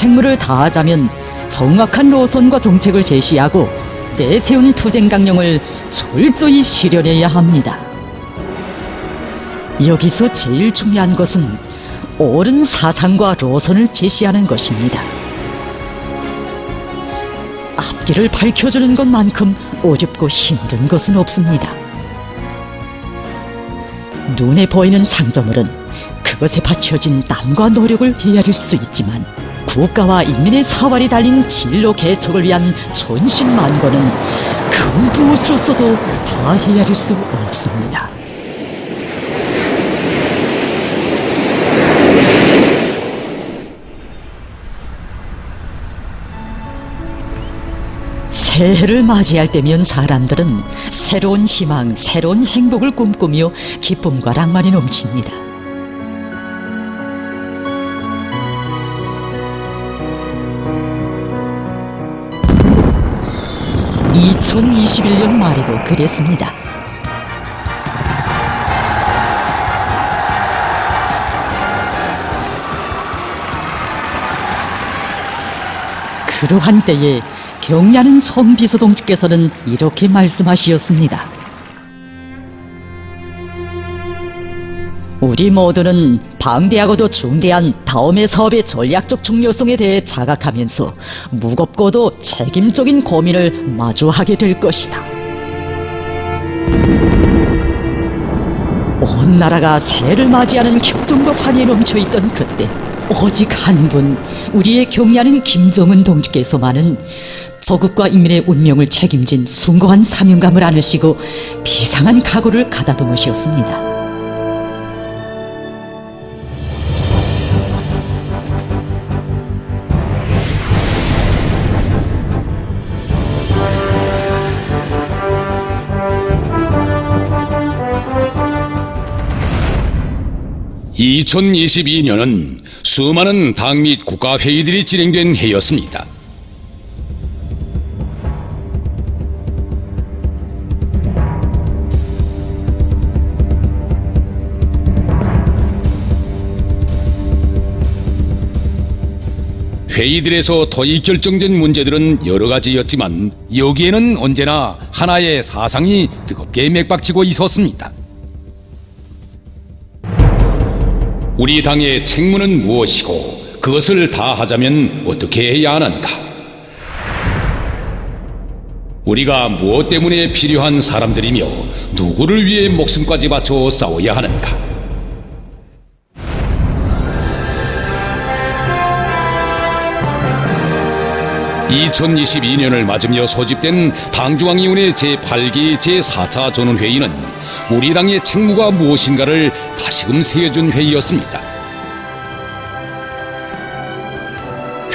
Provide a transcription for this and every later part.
책무를 다하자면 정확한 노선과 정책을 제시하고 내세운 투쟁 강령을 철저히 실현해야 합니다. 여기서 제일 중요한 것은 옳은 사상과 노선을 제시하는 것입니다. 앞길을 밝혀주는 것만큼 어렵고 힘든 것은 없습니다. 눈에 보이는 장점물은 그것에 바쳐진 땀과 노력을 헤아릴 수 있지만 국가와 인민의 사활이 달린 진로 개척을 위한 전신만고는 그 무엇으로서도 다 헤아릴 수 없습니다. 새해를 맞이할 때면 사람들은 새로운 희망, 새로운 행복을 꿈꾸며 기쁨과 낭만이 넘칩니다. (2021년) 말에도 그랬습니다. 그러한 때에 경리하는 정비서동지께서는 이렇게 말씀하시었습니다. 우리 모두는 방대하고도 중대한 다음의 사업의 전략적 중요성에 대해 자각하면서 무겁고도 책임적인 고민을 마주하게 될 것이다. 온 나라가 새해를 맞이하는 격정과 환희에 넘쳐있던 그때 오직 한 분, 우리의 경리하는 김정은 동지께서만은 조국과 인민의 운명을 책임진 숭고한 사명감을 안으시고 비상한 각오를 가다듬으셨습니다. (2022년은) 수많은 당 및 국가회의들이 진행된 해였습니다. 회의들에서 토의 결정된 문제들은 여러 가지였지만 여기에는 언제나 하나의 사상이 뜨겁게 맥박치고 있었습니다. 우리 당의 책무는 무엇이고 그것을 다하자면 어떻게 해야 하는가? 우리가 무엇 때문에 필요한 사람들이며 누구를 위해 목숨까지 바쳐 싸워야 하는가? (2022년을) 맞으며 소집된 당중앙위원회 제8기 제4차 전원회의는 우리 당의 책무가 무엇인가를 다시금 새겨준 회의였습니다.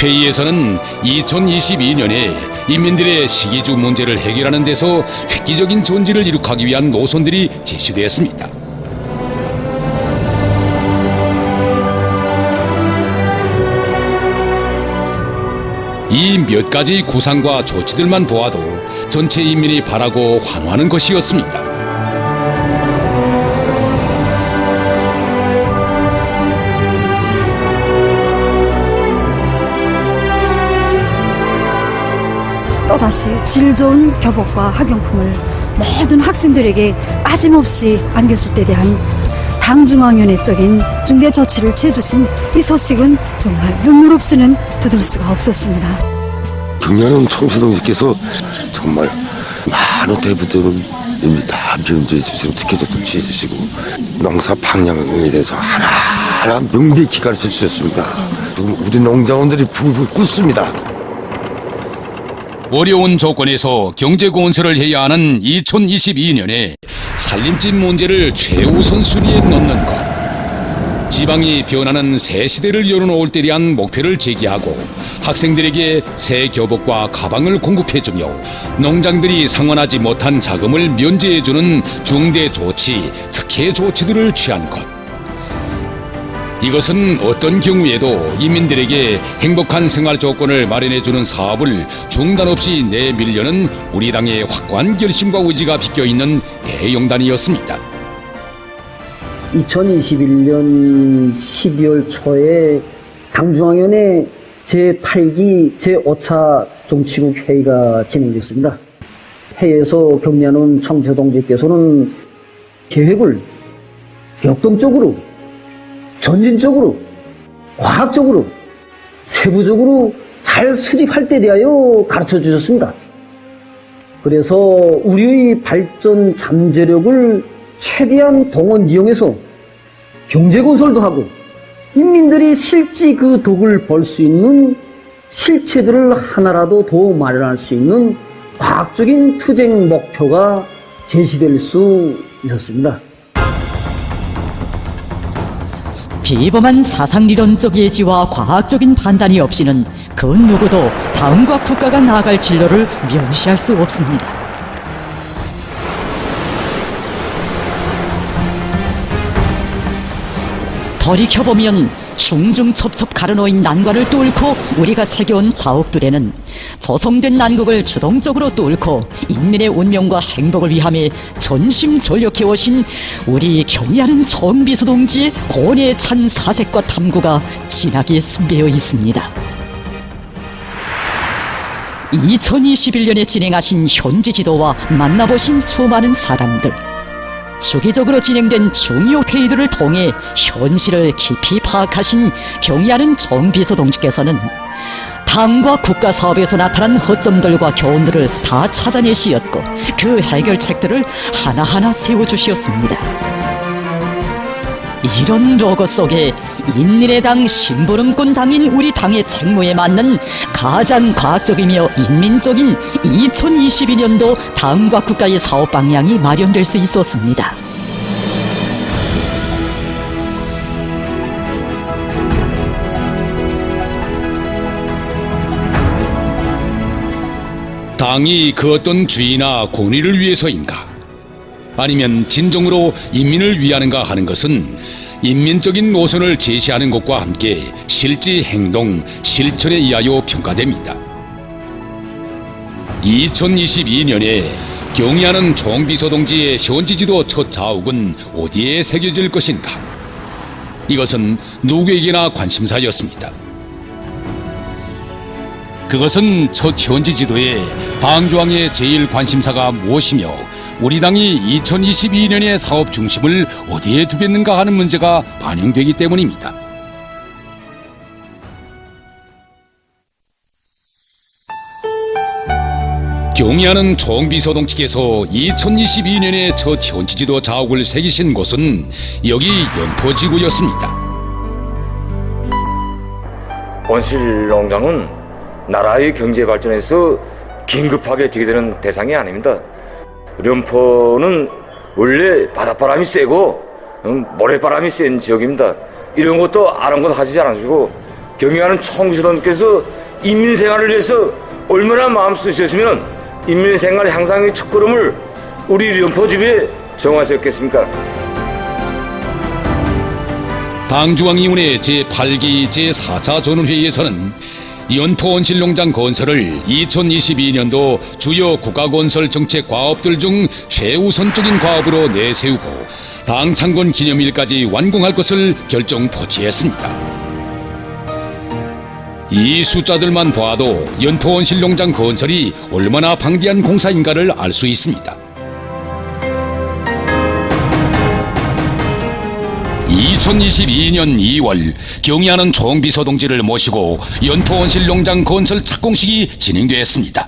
회의에서는 2022년에 인민들의 식이주 문제를 해결하는 데서 획기적인 존재를 이룩하기 위한 노선들이 제시되었습니다. 이 몇 가지 구상과 조치들만 보아도 전체 인민이 바라고 환호하는 것이었습니다. 또다시 질 좋은 교복과 학용품을 모든 학생들에게 빠짐없이 안겨줄 때 대한 당중앙위원회 쪽인 중대 조치를 취해주신 이 소식은 정말 눈물 없이는 두들 수가 없었습니다. 경리하는 총수동지께서 정말 많은 대부들은 이미 다 면제해 주시고 특혜조치 취해 주시고 농사 방향에 대해서 하나하나 명백히 가르쳐 주셨습니다. 지금 우리 농장원들이 불불 끓습니다. 어려운 조건에서 경제건설을 해야 하는 2022년에 살림집 문제를 최우선 순위에 놓는 것, 지방이 변하는 새 시대를 열어놓을 때 대한 목표를 제기하고 학생들에게 새 교복과 가방을 공급해주며 농장들이 상환하지 못한 자금을 면제해주는 중대 조치, 특혜 조치들을 취한 것. 이것은 어떤 경우에도 인민들에게 행복한 생활 조건을 마련해주는 사업을 중단 없이 내밀려는 우리 당의 확고한 결심과 의지가 비껴있는 대용단이었습니다. 2021년 12월 초에 당중앙위원회 제8기 제5차 정치국 회의가 진행됐습니다. 회의에서 격려하는 청지서 동지께서는 계획을 역동적으로, 전진적으로, 과학적으로, 세부적으로 잘 수립할 때 대하여 가르쳐 주셨습니다. 그래서 우리의 발전 잠재력을 최대한 동원 이용해서 경제건설도 하고 인민들이 실제 그 덕을 볼 수 있는 실체들을 하나라도 더 마련할 수 있는 과학적인 투쟁 목표가 제시될 수 있었습니다. 비범한 사상리론적 예지와 과학적인 판단이 없이는 그 누구도 당과 국가가 나아갈 진로를 명시할 수 없습니다. 돌이켜보면 중중첩첩 가로놓인 난관을 뚫고 우리가 새겨온 자옥들에는 조성된 난국을 주동적으로 뚫고 인민의 운명과 행복을 위함에 전심전력해 오신 우리 경의하는 정비수 동지의 고뇌에 찬 사색과 탐구가 진하게 숨배어 있습니다. 2021년에 진행하신 현지 지도와 만나보신 수많은 사람들, 주기적으로 진행된 중요 회의들을 통해 현실을 깊이 파악하신 경의하는 정비서 동지께서는 당과 국가 사업에서 나타난 허점들과 교훈들을 다 찾아내시었고 그 해결책들을 하나하나 세워주시었습니다. 이런 로고 속에 인민의당 심부름꾼 당인 우리 당의 책무에 맞는 가장 과학적이며 인민적인 2022년도 당과 국가의 사업 방향이 마련될 수 있었습니다. 당이 그 어떤 주의나 권위를 위해서인가? 아니면 진정으로 인민을 위하는가 하는 것은 인민적인 노선을 제시하는 것과 함께 실제 행동, 실천에 의하여 평가됩니다. 2022년에 경의하는 정비서 동지의 현지지도 첫 자욱은 어디에 새겨질 것인가? 이것은 누구에게나 관심사였습니다. 그것은 첫 현지지도에 방주왕의 제일 관심사가 무엇이며 우리 당이 2022년의 사업 중심을 어디에 두겠는가 하는 문제가 반영되기 때문입니다. 경의하는 정비서 동지께서 2022년에 첫 현지지도 자욱을 새기신 곳은 여기 연포지구였습니다. 온실농장은 나라의 경제 발전에서 긴급하게 제기되는 대상이 아닙니다. 연포는 원래 바닷바람이 세고 모래바람이 센 지역입니다. 이런 것도 아랑곳하지 않으시고 경의하는 총수님께서 인민생활을 위해서 얼마나 마음 쓰셨으면 인민생활 향상의 첫걸음을 우리 연포집에 정하셨겠습니까? 당중앙위원회 제8기 제4차 전원회의에서는 연포 온실농장 건설을 2022년도 주요 국가건설 정책 과업들 중 최우선적인 과업으로 내세우고 당 창건 기념일까지 완공할 것을 결정 포치했습니다. 이 숫자들만 봐도 연포 온실농장 건설이 얼마나 방대한 공사인가를 알 수 있습니다. 2022년 2월 경의하는 정비서 동지를 모시고 연포 온실농장 건설 착공식이 진행되었습니다.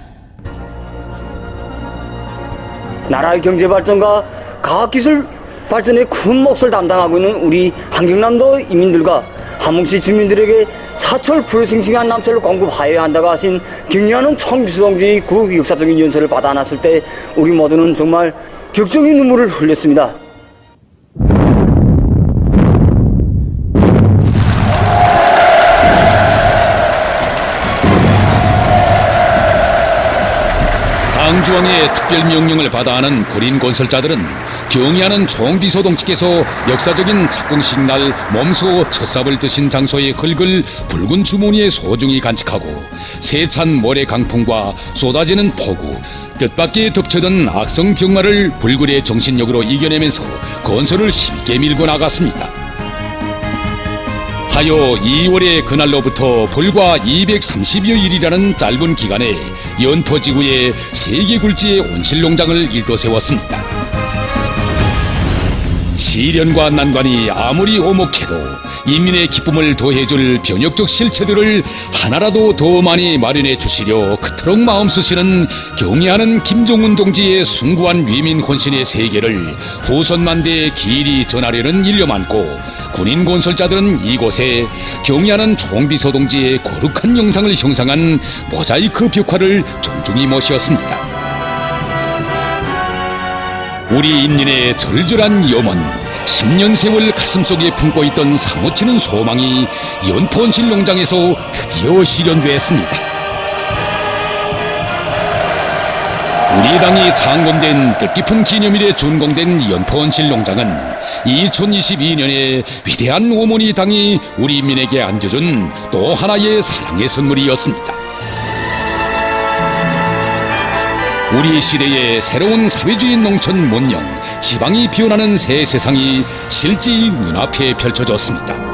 나라의 경제 발전과 과학기술 발전에 큰 몫을 담당하고 있는 우리 한경남도 인민들과 함흥시 주민들에게 사철 불싱싱한 남철을 공급하여야 한다고 하신 경의하는 청비서 동지의 그 역사적인 연설을 받아 안았을 때 우리 모두는 정말 격정의 눈물을 흘렸습니다. 당주왕의 특별 명령을 받아하는 군인 건설자들은 경의하는 정비서 동지께서 역사적인 착공식 날 몸소 첫삽을 드신 장소의 흙을 붉은 주머니에 소중히 간직하고 세찬 모래 강풍과 쏟아지는 폭우, 뜻밖의 덮쳐든 악성 병마를 불굴의 정신력으로 이겨내면서 건설을 힘있게 밀고 나갔습니다. 하여 2월의 그날로부터 불과 230여일이라는 짧은 기간에 연포지구에 세계 굴지의 온실농장을 일도세웠습니다. 시련과 난관이 아무리 오목해도 인민의 기쁨을 더해줄 변혁적 실체들을 하나라도 더 많이 마련해 주시려 그토록 마음 쓰시는 경애하는 김정은 동지의 숭고한 위민 혼신의 세계를 후손만대에 길이 전하려는 일념 안고 군인 건설자들은 이곳에 경애하는 총비서 동지의 거룩한 영상을 형상한 모자이크 벽화를 정중히 모시었습니다. 우리 인민의 절절한 염원, 10년 세월 가슴속에 품고 있던 사무치는 소망이 연포온실농장에서 드디어 실현되었습니다. 우리 당이 창건된 뜻깊은 기념일에 준공된 연포온실농장은 2022년에 위대한 어머니 당이 우리 인민에게 안겨준 또 하나의 사랑의 선물이었습니다. 우리 시대의 새로운 사회주의 농촌 문명, 지방이 피어나는 새 세상이 실제 눈앞에 펼쳐졌습니다.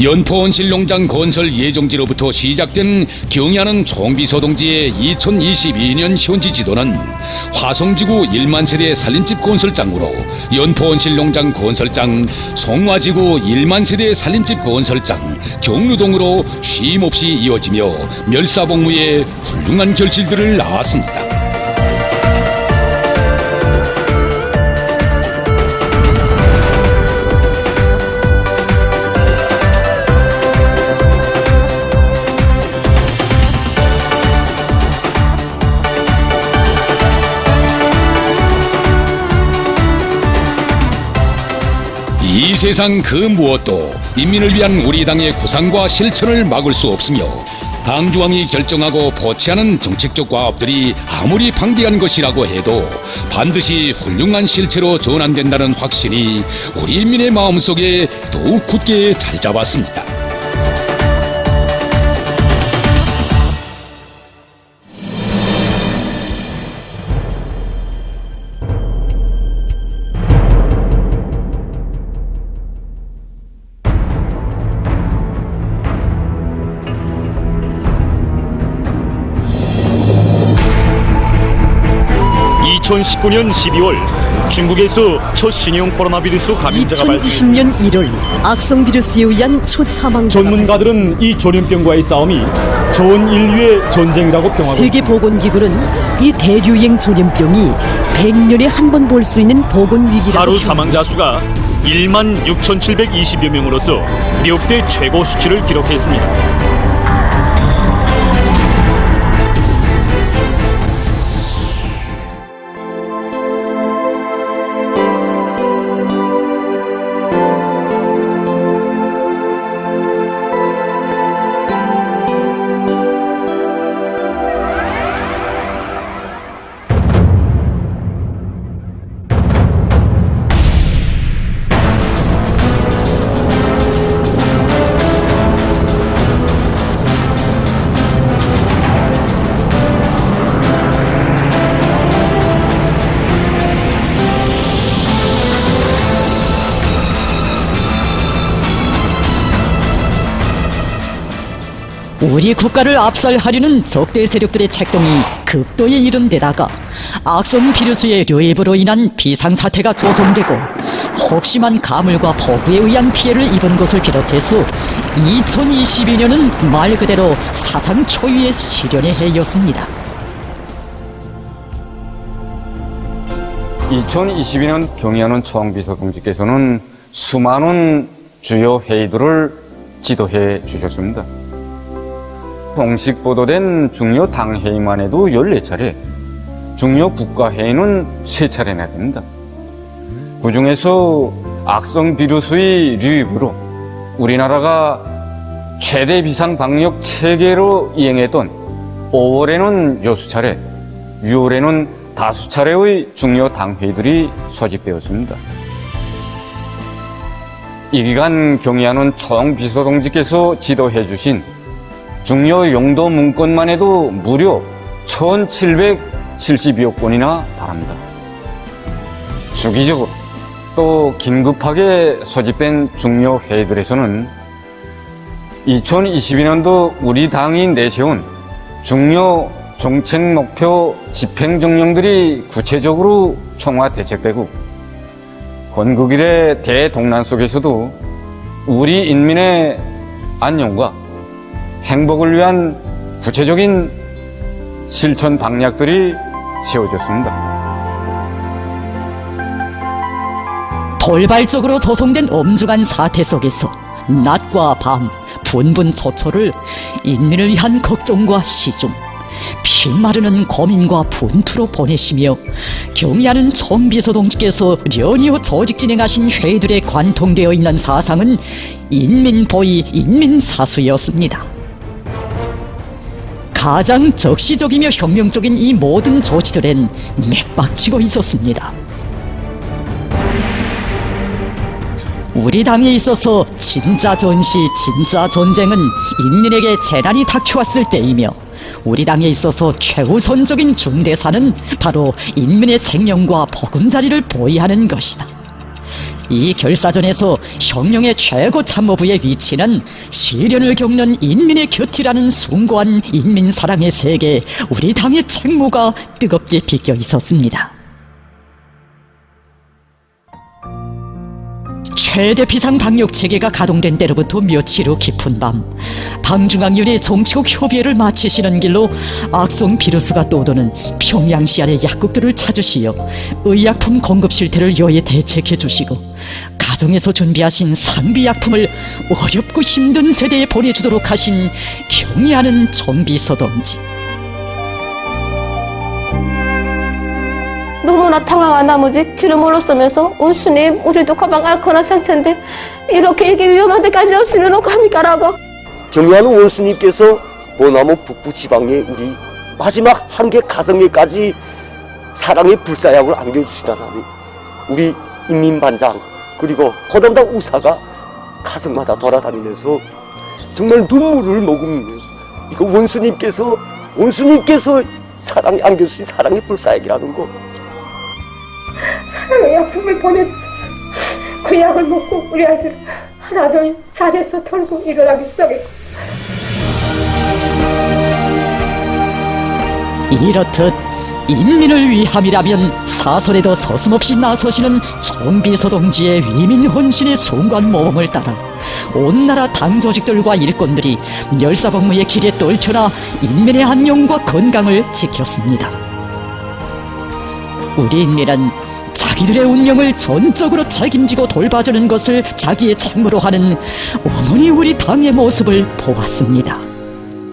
연포온실농장 건설 예정지로부터 시작된 경애하는 총비서 동지의 2022년 현지 지도는 화성지구 1만 세대 산림집 건설장으로 연포온실농장 건설장, 송화지구 1만 세대 산림집 건설장, 경루동으로 쉼없이 이어지며 멸사복무의 훌륭한 결실들을 낳았습니다. 이 세상 그 무엇도 인민을 위한 우리 당의 구상과 실천을 막을 수 없으며 당 중앙이 결정하고 포치하는 정책적 과업들이 아무리 방대한 것이라고 해도 반드시 훌륭한 실체로 전환된다는 확신이 우리 인민의 마음속에 더욱 굳게 자리 잡았습니다. (2019년 12월) 중국에서 첫 신형 코로나 비루스 감염자가 발생했습니다. 2020년 1월 악성 비루스에 의한 첫 사망자가 전문가들은 이 전염병과의 싸움이 전 인류의 전쟁이라고 평하고 세계보건기구는 이 대류행 전염병이 100년에 한 번 볼 수 있는 보건위기라고 하루 사망자 수가 16,720여 명으로서 역대 최고 수치를 기록했습니다. 우리 국가를 압살하려는 적대 세력들의 책동이 극도에 이른 데다가 악성 비루스의 류입으로 인한 비상사태가 조성되고 혹심한 가물과 폭우에 의한 피해를 입은 것을 비롯해서 2022년은 말 그대로 사상 초유의 실현의 해였습니다. 2022년 경의하는 총비서동지께서는 수많은 주요 회의들을 지도해 주셨습니다. 공식 보도된 중요 당회의만 해도 14차례, 중요 국가회의는 3차례나 됩니다. 그 중에서 악성 비루스의 유입으로 우리나라가 최대 비상 방역 체계로 이행했던 5월에는 여수 차례, 6월에는 다수 차례의 중요 당회의들이 소집되었습니다. 이 기간 경의하는 총비서동지께서 지도해 주신 중요 용도 문건만 해도 무려 1772여 건이나 달합니다. 주기적으로 또 긴급하게 소집된 중요 회의들에서는 2022년도 우리 당이 내세운 중요 정책 목표 집행 정령들이 구체적으로 총화 대책되고 건국일의 대동란 속에서도 우리 인민의 안녕과 행복을 위한 구체적인 실천 방략들이 세워졌습니다. 돌발적으로 조성된 엄중한 사태 속에서 낮과 밤 분분초초를 인민을 위한 걱정과 시중, 피마르는 고민과 분투로 보내시며 경의하는 총비서동지께서 연이어 조직 진행하신 회의들에 관통되어 있는 사상은 인민보위 인민사수였습니다. 가장 적시적이며 혁명적인 이 모든 조치들엔 맥박치고 있었습니다. 우리 당에 있어서 진짜 전시, 진짜 전쟁은 인민에게 재난이 닥쳐왔을 때이며 우리 당에 있어서 최우선적인 중대사는 바로 인민의 생명과 보금자리를 보위하는 것이다. 이 결사전에서 혁명의 최고 참모부의 위치는 시련을 겪는 인민의 곁이라는 숭고한 인민사랑의 세계에 우리 당의 책무가 뜨겁게 비껴 있었습니다. 최대 비상 방역 체계가 가동된 때로부터 며칠 후 깊은 밤, 방중앙위원회 정치국 협의회를 마치시는 길로 악성 비루스가 떠도는 평양시 안의 약국들을 찾으시어 의약품 공급 실태를 여에 대책해 주시고 가정에서 준비하신 상비약품을 어렵고 힘든 세대에 보내주도록 하신 경의하는 총비서동지. 너무나 당황한 나머지 지름으로 쓰면서 온수님 우리도 가방 앓거나 상태인데 이렇게 이게 위험한 데까지 오시면 어떡합니까라고. 경의하는 원수님께서 모나무 북부 지방의 우리 마지막 한계 가정에까지 사랑의 불사약을 안겨주시다니 우리 인민반장 그리고 고담당 우사가 가정마다 돌아다니면서 정말 눈물을 머금는 이거 원수님께서 사랑이 안겨주신 사랑의 불사약이라는 거. 사랑의 약품을 보내주셔서 그 약을 먹고 우리 아들 하나둘 자리에서 털고 일어나기 시작했고. 이렇듯 인민을 위함이라면 사설에도 서슴없이 나서시는 총비서동지의 위민 헌신의 순간 모험을 따라 온 나라 당 조직들과 일꾼들이 멸사복무의 길에 떨쳐나 인민의 안녕과 건강을 지켰습니다. 우리 인민은 자기들의 운명을 전적으로 책임지고 돌봐주는 것을 자기의 책무로 하는 어머니 우리 당의 모습을 보았습니다.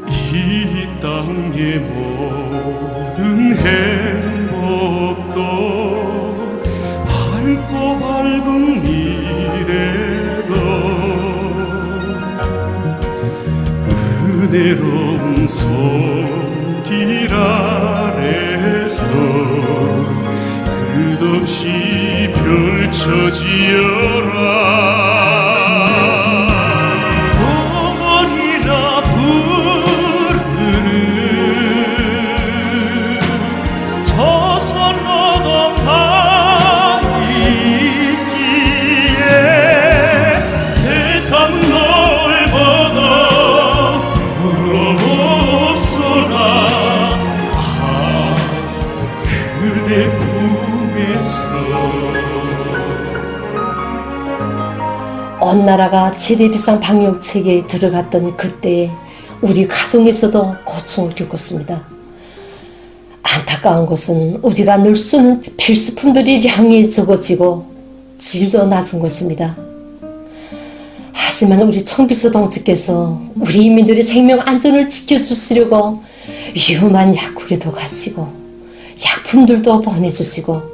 이 땅의 모든 행복도 밝고 밝은 미래도 은혜로운 손길 아래서 끝없이 펼쳐지어라. 어머니라 부르는 조선노동 당이 있기에 세상 넓어도 부러없어라. 아 그대 꿈에서 온 나라가 최대 비상 방역 체계에 들어갔던 그때에 우리 가정에서도 고충을 겪었습니다. 안타까운 것은 우리가 늘 쓰는 필수품들이 량이 적어지고 질도 낮은 것입니다. 하지만 우리 청비서 동지께서 우리 인민들의 생명 안전을 지켜주시려고 위험한 약국에도 가시고 약품들도 보내주시고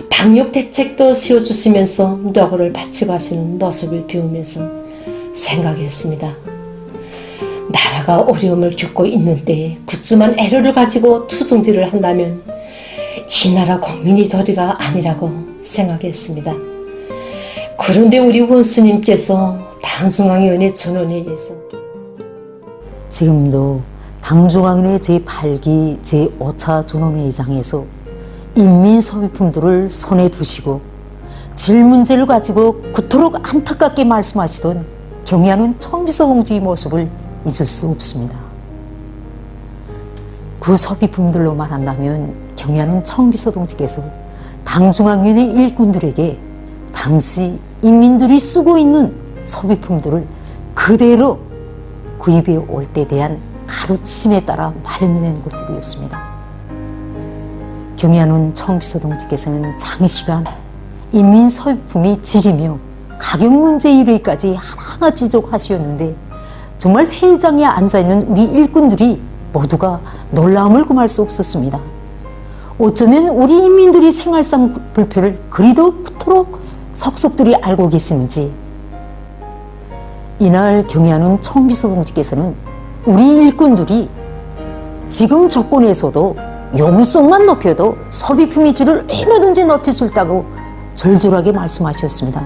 방역 대책도 세워주시면서 노고를 바치고 하시는 모습을 배우면서 생각했습니다. 나라가 어려움을 겪고 있는 때에 굿즈만 애로를 가지고 투정질을 한다면 이 나라 국민이 도리가 아니라고 생각했습니다. 그런데 우리 원수님께서 당중앙위원회 전원회의에서 지금도 당중앙위원회 제8기 제5차 전원회의장에서 인민 소비품들을 손에 두시고 질 문제를 가지고 그토록 안타깝게 말씀하시던 경의하는 청비서 동지의 모습을 잊을 수 없습니다. 그 소비품들로만 한다면 경의하는 청비서 동지께서 당중앙위원회 일꾼들에게 당시 인민들이 쓰고 있는 소비품들을 그대로 구입해 올 때 대한 가르침에 따라 마련된 것들이었습니다. 경의하는 청비서 동지께서는 장시간 인민 소비품이 질이며 가격 문제 이르기까지 하나하나 지적하시었는데 정말 회의장에 앉아있는 우리 일꾼들이 모두가 놀라움을 금할 수 없었습니다. 어쩌면 우리 인민들이 생활상 불편을 그리도 그토록 속속들이 알고 계시는지 이날 경의하는 청비서 동지께서는 우리 일꾼들이 지금 조건에서도 요구성만 높여도 소비품의 질을 얼마든지 높일 수 있다고 절절하게 말씀하셨습니다.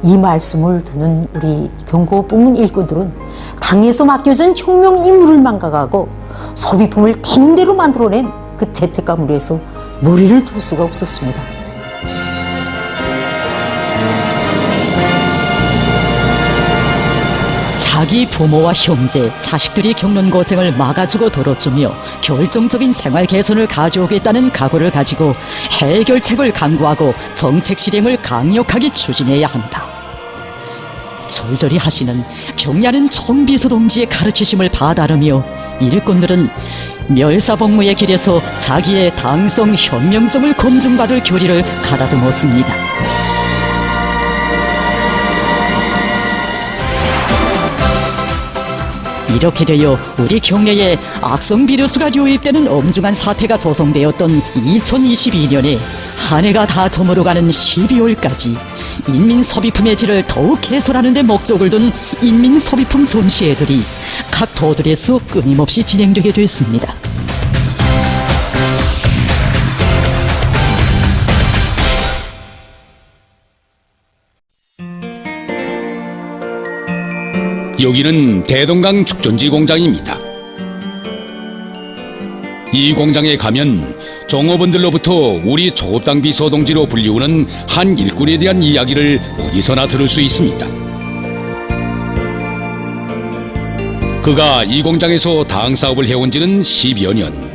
이 말씀을 듣는 우리 경고부문 일꾼들은 당에서 맡겨진 혁명 임무를 망각하고 소비품을 되는 대로 만들어낸 그 죄책감으로 해서 머리를 둘 수가 없었습니다. 자기 부모와 형제, 자식들이 겪는 고생을 막아주고 덜어주며 결정적인 생활 개선을 가져오겠다는 각오를 가지고 해결책을 강구하고 정책 실행을 강력하게 추진해야 한다. 절절히 하시는 경의하는 청비서 동지의 가르치심을 받아르며 일꾼들은 멸사복무의 길에서 자기의 당성, 현명성을 검증받을 교리를 가다듬었습니다. 이렇게 되어 우리 경내에 악성 비루스가 유입되는 엄중한 사태가 조성되었던 2022년에 한 해가 다 저물어가는 12월까지 인민 소비품의 질을 더욱 개선하는 데 목적을 둔 인민 소비품 전시회들이 각 도들에서 끊임없이 진행되게 됐습니다. 여기는 대동강 축전지 공장입니다. 이 공장에 가면 종업원들로부터 우리 조업당 비서동지로 불리우는 한 일꾼에 대한 이야기를 어디서나 들을 수 있습니다. 그가 이 공장에서 당사업을 해온 지는 10여 년.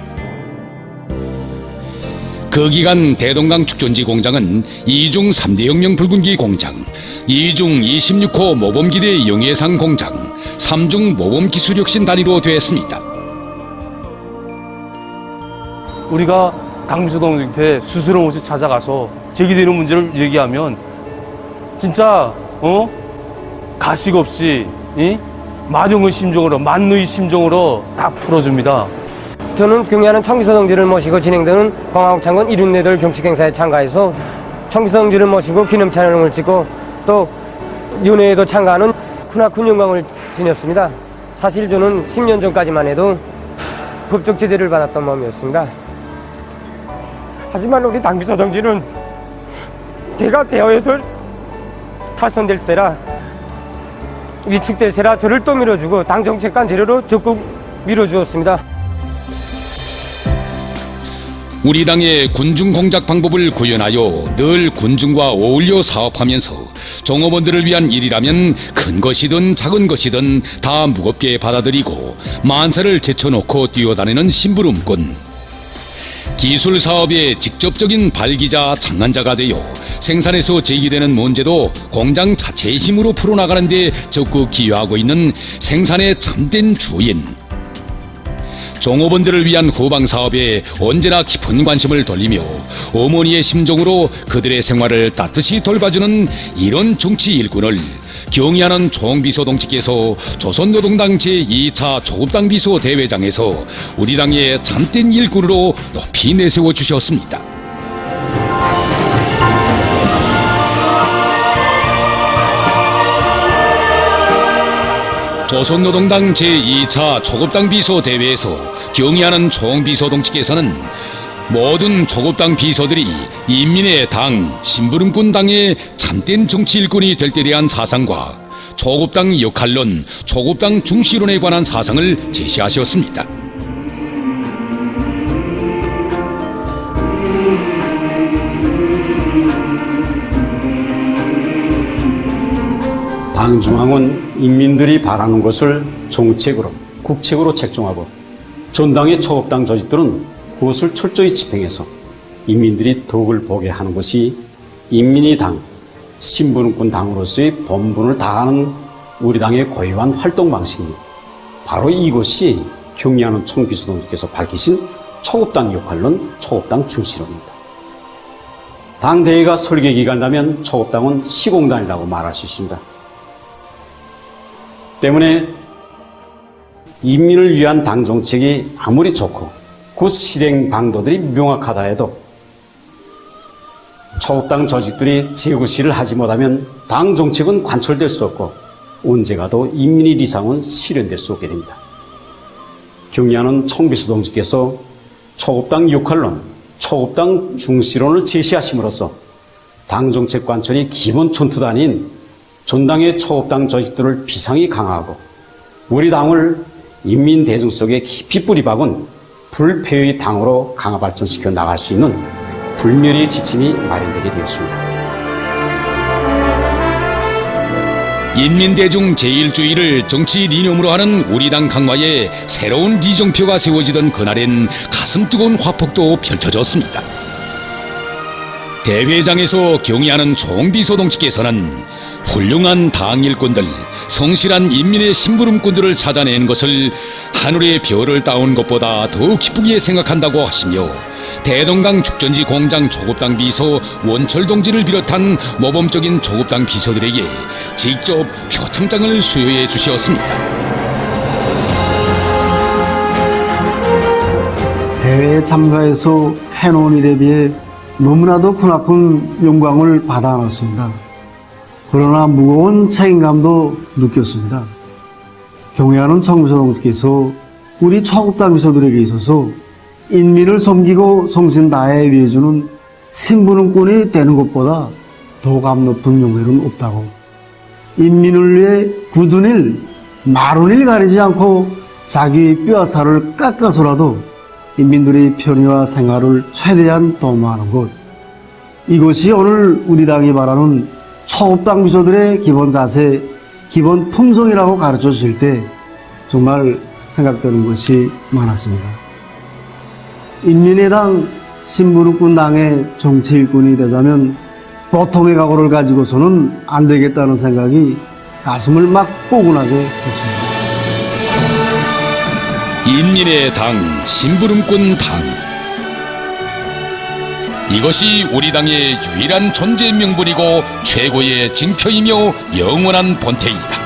그 기간 대동강 축전지 공장은 2중 3대 혁명 붉은기 공장, 2중 26호 모범기대 영예상 공장, 3중 모범기술혁신 단위로 되었습니다. 우리가 강비서동지한테 스스럼 없이 찾아가서 제기되는 문제를 얘기하면 진짜 가식 없이 마정의 심정으로 만누의 심정으로 다 풀어줍니다. 저는 경의하는 청비서 동지를 모시고 진행되는 광화국창건 1.18 경축행사에 참가해서 청비서 동지를 모시고 기념 촬영을 찍고 또 윤회에도 참가하는 훈화군 영광을 지녔습니다. 사실 저는 10년 전까지만 해도 법적 제재를 받았던 마음이었습니다. 하지만 우리 당비서 동지는 제가 대화에서 탈선될세라 위축될세라 저를 또 밀어주고 당정책관 재료로 적극 밀어주었습니다. 우리 당의 군중 공작 방법을 구현하여 늘 군중과 어울려 사업하면서 종업원들을 위한 일이라면 큰 것이든 작은 것이든 다 무겁게 받아들이고 만사를 제쳐놓고 뛰어다니는 심부름꾼. 기술 사업의 직접적인 발기자 장관자가 되어 생산에서 제기되는 문제도 공장 자체의 힘으로 풀어나가는 데 적극 기여하고 있는 생산의 참된 주인. 종업원들을 위한 후방 사업에 언제나 깊은 관심을 돌리며 어머니의 심정으로 그들의 생활을 따뜻이 돌봐주는 이런 정치 일꾼을 경의하는 총비서동지께서 조선노동당 제2차 조국당 비서 대회장에서 우리 당의 참된 일꾼으로 높이 내세워 주셨습니다. 조선노동당 제2차 조국당 비서 대회에서 경의하는 총비서동지께서는 모든 조국당 비서들이 인민의 당, 심부름꾼 당의 참된 정치 일꾼이 될 때 대한 사상과 조국당 역할론, 조국당 중시론에 관한 사상을 제시하셨습니다. 당중앙은 인민들이 바라는 것을 정책으로, 국책으로 책정하고 전당의 초업당 조직들은 그것을 철저히 집행해서 인민들이 덕을 보게 하는 것이 인민이 당, 신분권 당으로서의 본분을 다하는 우리 당의 고유한 활동 방식입니다. 바로 이것이 경의하는 총비서동지께서 밝히신 초업당 역할론, 초업당 중시론입니다. 당대회가 설계기간이라면 초업당은 시공단이라고 말할 수 있습니다. 때문에 인민을 위한 당 정책이 아무리 좋고 그 실행 방도들이 명확하다 해도 초업당 조직들이 재구시를 하지 못하면 당 정책은 관철될 수 없고 언제 가도 인민의理想은 실현될 수 없게 됩니다. 경의하는 총비서동지께서 초업당 역할론, 초업당 중시론을 제시하심으로써 당 정책 관철이 기본 촌투도 아닌 전당의 초업당 조직들을 비상히 강화하고 우리 당을 인민 대중 속에 깊이 뿌리박은 불패의 당으로 강화 발전시켜 나갈 수 있는 불멸의 지침이 마련되게 되었습니다. 인민대중 제1주의를 정치 이념으로 하는 우리 당 강화에 새로운 리정표가 세워지던 그날엔 가슴 뜨거운 화폭도 펼쳐졌습니다. 대회장에서 경의하는 총비서동지께서는 훌륭한 당 일꾼들, 성실한 인민의 심부름꾼들을 찾아낸 것을 하늘의 별을 따온 것보다 더 기쁘게 생각한다고 하시며 대동강 축전지 공장 조국당 비서 원철 동지를 비롯한 모범적인 조국당 비서들에게 직접 표창장을 수여해 주셨습니다. 대회에 참가해서 해놓은 일에 비해 너무나도 크나큰 영광을 받아놨습니다. 그러나 무거운 책임감도 느꼈습니다. 경의하는 총비서동지께서 우리 초국당 비서들에게 있어서 인민을 섬기고 성신 다해 위해주는 신부름꾼이 되는 것보다 더 감높은 영예는 없다고, 인민을 위해 굳은 일, 마른 일 가리지 않고 자기 뼈와 살을 깎아서라도 인민들의 편의와 생활을 최대한 도모하는 것, 이것이 오늘 우리 당이 말하는 초업당 비서들의 기본 자세, 기본 품성이라고 가르쳐 주실 때 정말 생각되는 것이 많았습니다. 인민의 당, 신부름꾼 당의 정치 일꾼이 되자면 보통의 각오를 가지고서는 안 되겠다는 생각이 가슴을 막 뽀근하게 했습니다. 인민의 당, 심부름꾼 당. 이것이 우리 당의 유일한 존재 명분이고 최고의 징표이며 영원한 본태이다.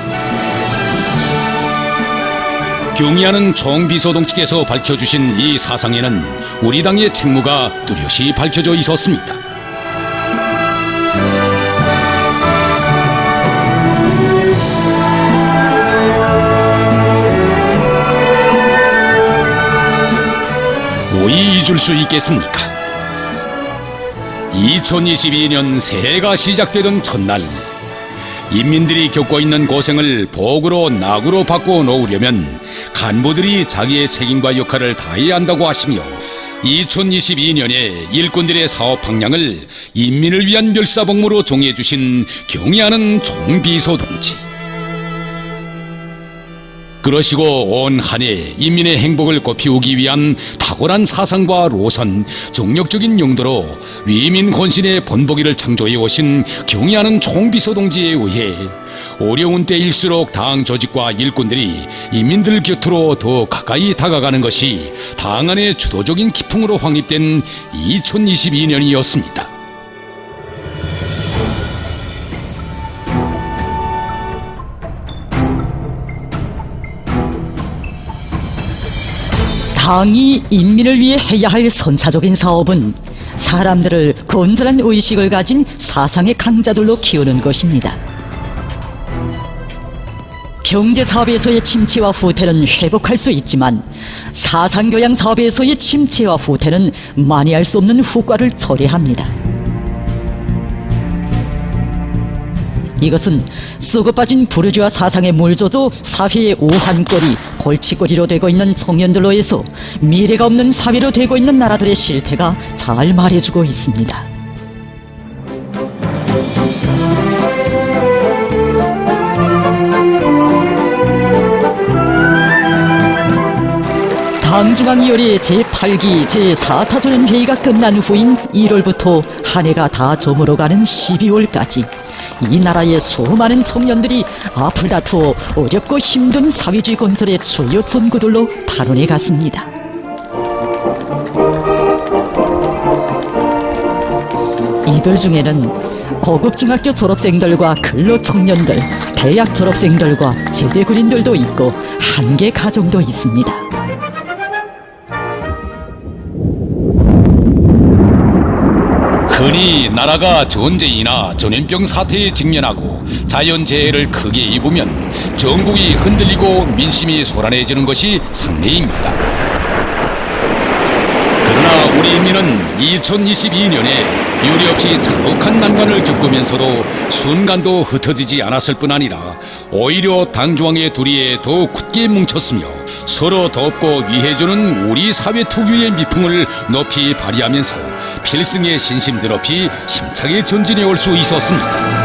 경의하는 총비서동지께서 밝혀주신 이 사상에는 우리 당의 책무가 뚜렷이 밝혀져 있었습니다. 무의 잊을 수 있겠습니까? 2022년 새해가 시작되던 첫날, 인민들이 겪고 있는 고생을 복으로 낙으로 바꿔 놓으려면 간부들이 자기의 책임과 역할을 다해야 한다고 하시며 2022년에 일꾼들의 사업 방향을 인민을 위한 멸사복무로 정해주신 경의하는 총비서동지. 그러시고 온 한 해 인민의 행복을 꽃피우기 위한 탁월한 사상과 로선, 정력적인 용도로 위민 혼신의 본보기를 창조해 오신 경의하는 총비서동지에 의해 어려운 때일수록 당 조직과 일꾼들이 인민들 곁으로 더 가까이 다가가는 것이 당 안의 주도적인 기풍으로 확립된 2022년이었습니다. 당이 인민을 위해 해야 할 선차적인 사업은 사람들을 건전한 의식을 가진 사상의 강자들로 키우는 것입니다. 경제사업에서의 침체와 후퇴는 회복할 수 있지만 사상교양 사업에서의 침체와 후퇴는 만회할 수 없는 후과를 초래합니다. 이것은 썩어 빠진 부르주아 사상에 물젖어 사회의 오한거리, 골칫거리로 되고 있는 청년들로 해서 미래가 없는 사회로 되고 있는 나라들의 실태가 잘 말해주고 있습니다. 당중앙위원회 제8기 제4차 전원회의가 끝난 후인 1월부터 한 해가 다 저물어가는 12월까지 이 나라의 수많은 청년들이 앞을 다투어 어렵고 힘든 사회주의 건설의 주요 전구들로 탄원해 갔습니다. 이들 중에는 고급 중학교 졸업생들과 근로청년들, 대학 졸업생들과 제대 군인들도 있고 한계 가정도 있습니다. 흔히 나라가 전쟁이나 전염병 사태에 직면하고 자연재해를 크게 입으면 정국이 흔들리고 민심이 소란해지는 것이 상례입니다. 그러나 우리 인민은 2022년에 유례없이 참혹한 난관을 겪으면서도 순간도 흩어지지 않았을 뿐 아니라 오히려 당중앙의 둘이에 더 굳게 뭉쳤으며 서로 돕고 위해주는 우리 사회 특유의 미풍을 높이 발휘하면서 필승의 신심 드높이 힘차게 전진해 올 수 있었습니다.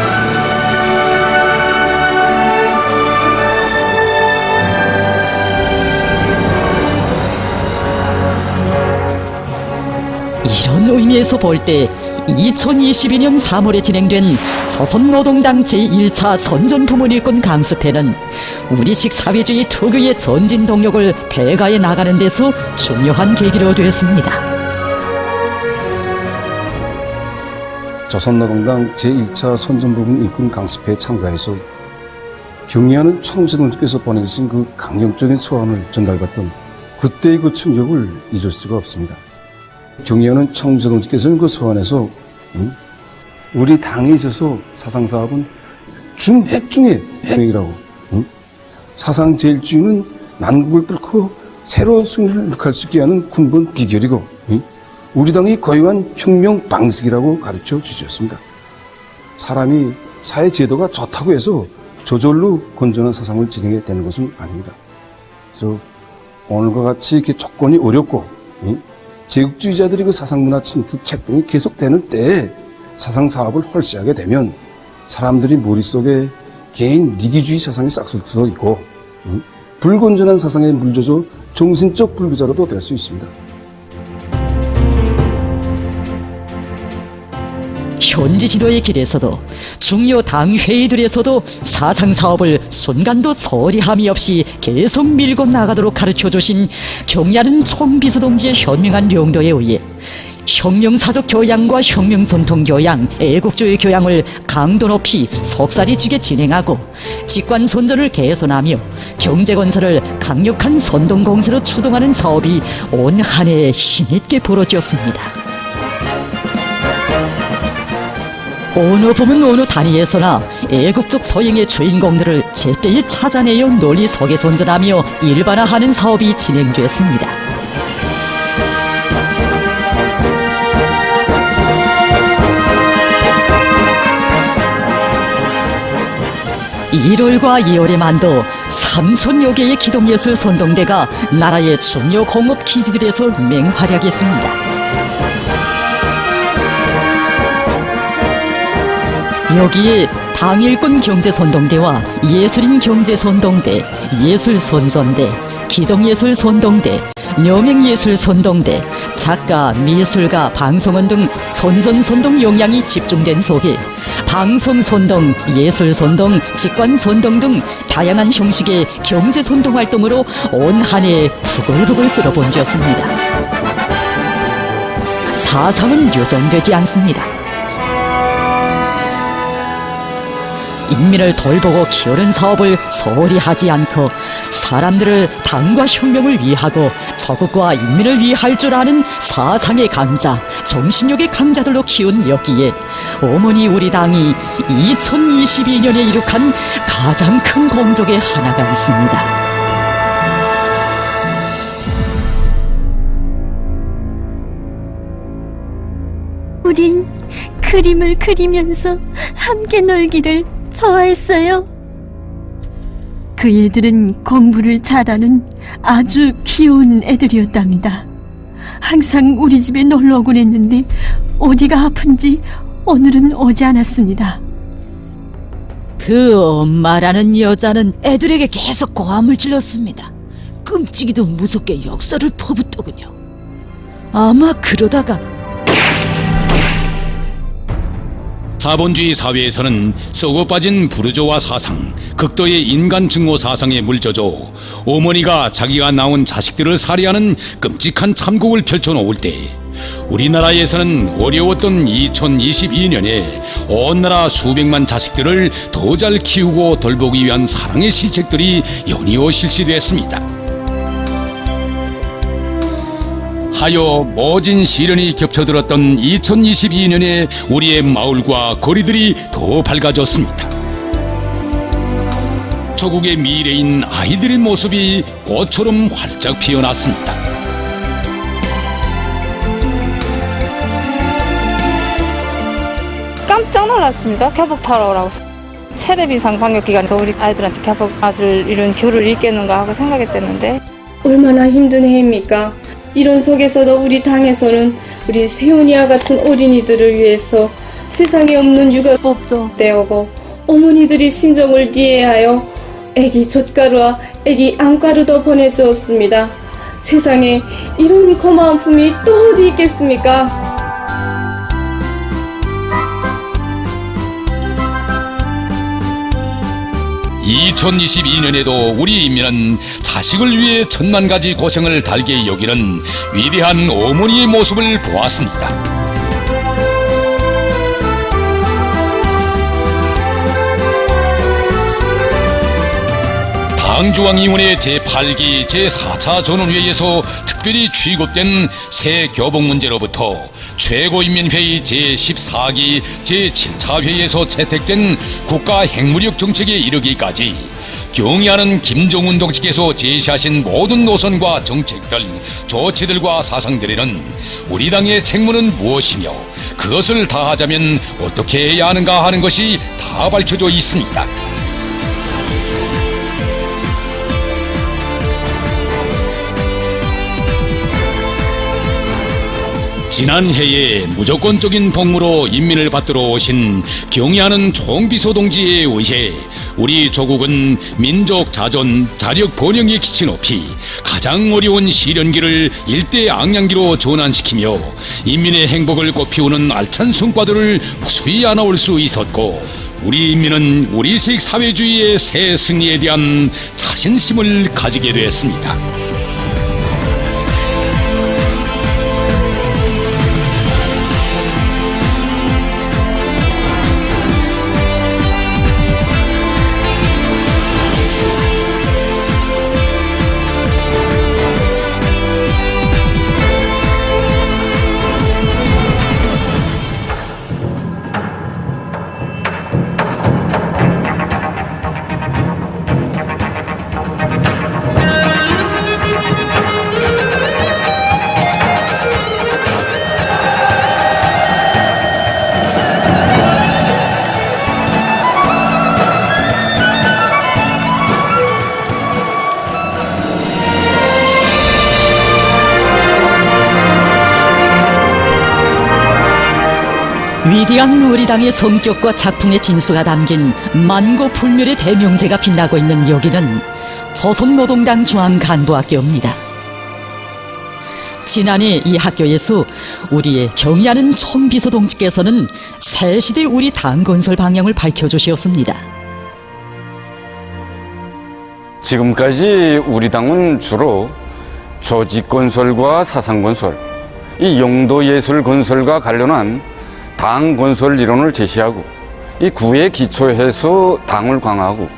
이런 의미에서 볼 때 2022년 3월에 진행된 조선노동당 제1차 선전부문 일꾼 강습회는 우리식 사회주의 특유의 전진 동력을 배가해 나가는 데서 중요한 계기로 되었습니다. 조선노동당 제1차 선전부문 일꾼 강습회에 참가해서 경의하는 총비서동지께서 보내주신 그 강력적인 소감을 전달받던 그때의 그 충격을 잊을 수가 없습니다. 경의하는 총비서동지께서는 그 소환에서 우리 당에 있어서 사상사업은 중핵 중의 핵이라고 사상제일주의는 난국을 뚫고 새로운 승리를 획할 수 있게 하는 근본 비결이고 우리 당이 거행한 혁명 방식이라고 가르쳐 주셨습니다. 사람이 사회제도가 좋다고 해서 저절로 건전한 사상을 진행해야 되는 것은 아닙니다. 그래서 오늘과 같이 이렇게 조건이 어렵고 제국주의자들이 그 사상문화 침투 책동이 계속되는 때에 사상사업을 헐시하게 되면 사람들이 머릿속에 개인 니기주의 사상이 싹쓸 수도 있고 불건전한 사상에 물젖어 정신적 불구자로도 될 수 있습니다. 현지 지도의 길에서도 중요 당 회의들에서도 사상사업을 순간도 소리함이 없이 계속 밀고 나가도록 가르쳐주신 경의하는 총비서동지의 현명한 용도에 의해 혁명사적 교양과 혁명 전통 교양, 애국주의 교양을 강도 높이 속살이 지게 진행하고 직관 선전을 개선하며 경제 건설을 강력한 선동 공세로 추동하는 사업이 온 한 해에 힘있게 벌어졌습니다. 어느 부문 어느 단위에서나 애국적 소행의 주인공들을 제때에 찾아내어 널리 속에 선전하며 일반화하는 사업이 진행됐습니다. (1월과 2월에만도) 3,000여 개의 기동예술 선동대가 나라의 중요 공업 기지들에서 맹활약했습니다. 여기에 당일권 경제선동대와 예술인 경제선동대, 예술선전대, 기동예술선동대, 여명예술선동대, 작가, 미술가, 방송원 등 선전선동 역량이 집중된 속에 방송선동, 예술선동, 직관선동 등 다양한 형식의 경제선동 활동으로 온 한 해 부글부글 끓어본 지였습니다. 사상은 유전되지 않습니다. 인민을 돌보고 키우는 사업을 소홀히 하지 않고 사람들을 당과 혁명을 위하고 저국과 인민을 위할 줄 아는 사상의 강자, 정신력의 강자들로 키운 여기에 어머니 우리 당이 2022년에 이룩한 가장 큰 공적의 하나가 있습니다. 우린 그림을 그리면서 함께 놀기를 좋아했어요. 그 애들은 공부를 잘하는 아주 귀여운 애들이었답니다. 항상 우리 집에 놀러 오곤 했는데 어디가 아픈지 오늘은 오지 않았습니다. 그 엄마라는 여자는 애들에게 계속 고함을 질렀습니다. 끔찍이도 무섭게 역설을 퍼붓더군요. 아마 그러다가 자본주의 사회에서는 썩어 빠진 부르조아 사상, 극도의 인간 증오 사상에 물젖어 어머니가 자기가 낳은 자식들을 살해하는 끔찍한 참국을 펼쳐놓을 때 우리나라에서는 어려웠던 2022년에 온 나라 수백만 자식들을 더 잘 키우고 돌보기 위한 사랑의 시책들이 연이어 실시됐습니다. 하여 모진 시련이 겹쳐들었던 2022년에 우리의 마을과 거리들이 더 밝아졌습니다. 조국의 미래인 아이들의 모습이 꽃처럼 활짝 피어났습니다. 깜짝 놀랐습니다. 교복 타러 오라고. 최대 비상 방역 기간에서 우리 아이들한테 교복 맞을 이런 교를 읽겠는가 하고 생각했댔는데 얼마나 힘든 해입니까? 이런 속에서도 우리 당에서는 우리 세훈이와 같은 어린이들을 위해서 세상에 없는 육아법도 떼오고 어머니들이 심정을 이해하여 애기 젓가루와 애기 안가루도 보내주었습니다. 세상에 이런 고마운 품이 또 어디 있겠습니까? 2022년에도 우리 인민은 자식을 위해 천만 가지 고생을 달게 여기는 위대한 어머니의 모습을 보았습니다. 당중앙위원회 제8기 제4차 전원회의에서 특별히 취급된 새 교복 문제로부터 최고인민회의 제14기 제7차 회의에서 채택된 국가핵무력 정책에 이르기까지 경의하는 김정은 동지께서 제시하신 모든 노선과 정책들, 조치들과 사상들에는 우리 당의 책무는 무엇이며 그것을 다하자면 어떻게 해야 하는가 하는 것이 다 밝혀져 있습니다. 지난해에 무조건적인 복무로 인민을 받들어 오신 경의하는 총비서 동지에 의해 우리 조국은 민족 자존, 자력 번영에 기치 높이 가장 어려운 시련기를 일대 앙양기로 전환시키며 인민의 행복을 꽃피우는 알찬 성과들을 무수히 안아올 수 있었고 우리 인민은 우리식 사회주의의 새 승리에 대한 자신심을 가지게 되었습니다. 위대한 우리 당의 성격과 작풍의 진수가 담긴 만고불멸의 대명제가 빛나고 있는 여기는 조선노동당 중앙간부학교입니다. 지난해 이 학교에서 우리의 경의하는 총비서동지께서는 새시대 우리 당 건설 방향을 밝혀주셨습니다. 지금까지 우리 당은 주로 조직건설과 사상건설, 이 용도예술건설과 관련한 당 건설 이론을 제시하고 이 구에 기초해서 당을 강화하고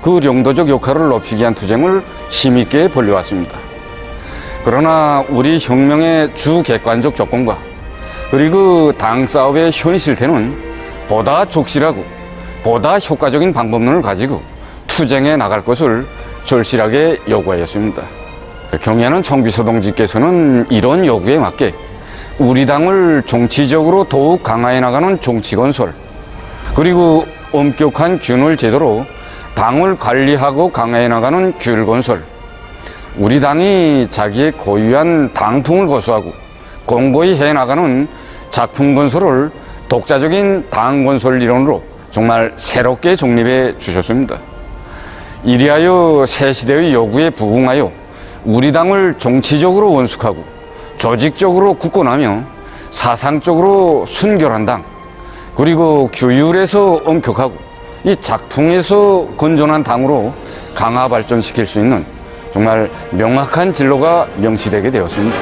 그 용도적 역할을 높이기 위한 투쟁을 힘있게 벌려왔습니다. 그러나 우리 혁명의 주 객관적 조건과 그리고 당 사업의 현실 실태는 보다 족실하고 보다 효과적인 방법론을 가지고 투쟁해 나갈 것을 절실하게 요구하였습니다. 경의하는 총비서동지께서는 이런 요구에 맞게 우리 당을 정치적으로 더욱 강화해 나가는 정치건설, 그리고 엄격한 균을 제도로 당을 관리하고 강화해 나가는 규율건설, 우리 당이 자기의 고유한 당풍을 고수하고 공고히 해나가는 작품건설을 독자적인 당건설 이론으로 정말 새롭게 정립해 주셨습니다. 이리하여 새 시대의 요구에 부응하여 우리 당을 정치적으로 원숙하고 조직적으로 굳건하며 사상적으로 순결한 당, 그리고 규율에서 엄격하고 이 작풍에서 건전한 당으로 강화 발전시킬 수 있는 정말 명확한 진로가 명시되게 되었습니다.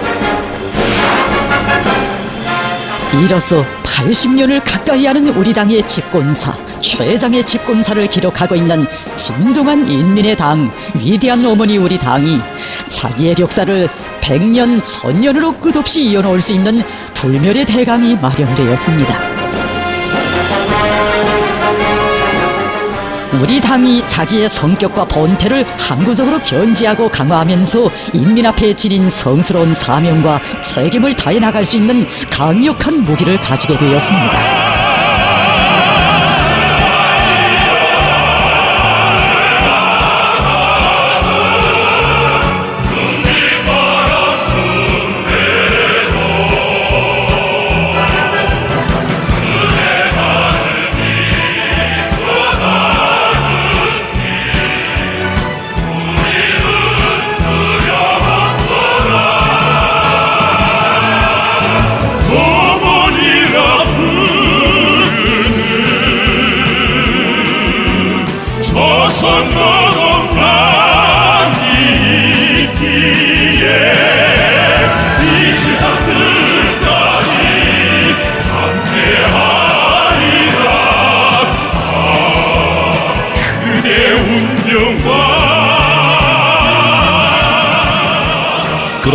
이로써 80년을 가까이 하는 우리 당의 집권사, 최장의 집권사를 기록하고 있는 진정한 인민의 당, 위대한 어머니 우리 당이 자기의 역사를 100년, 1000년으로 끝없이 이어놓을 수 있는 불멸의 대강이 마련되었습니다. 우리 당이 자기의 성격과 본태를 항구적으로 견지하고 강화하면서 인민 앞에 지닌 성스러운 사명과 책임을 다해 나갈 수 있는 강력한 무기를 가지게 되었습니다.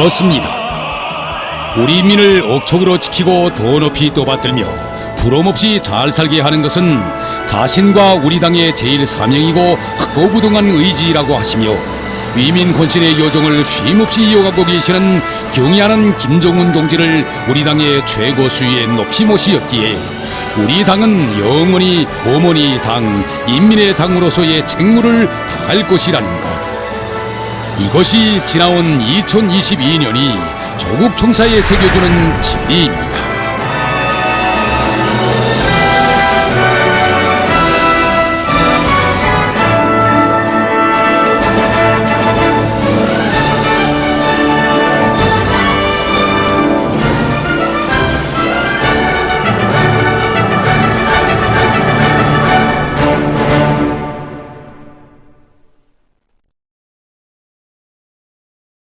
그렇습니다. 우리 인민을 억척으로 지키고 더 높이 떠받들며 부러움없이 잘 살게 하는 것은 자신과 우리 당의 제일 사명이고 확고부동한 의지라고 하시며 위민 권신의 여정을 쉼없이 이어가고 계시는 경의하는 김정은 동지를 우리 당의 최고 수위에 높이 모시었기에 우리 당은 영원히 어머니 당, 인민의 당으로서의 책무를 다할 것이라는 것. 이것이 지나온 2022년이 조국 총사에 새겨주는 진리입니다.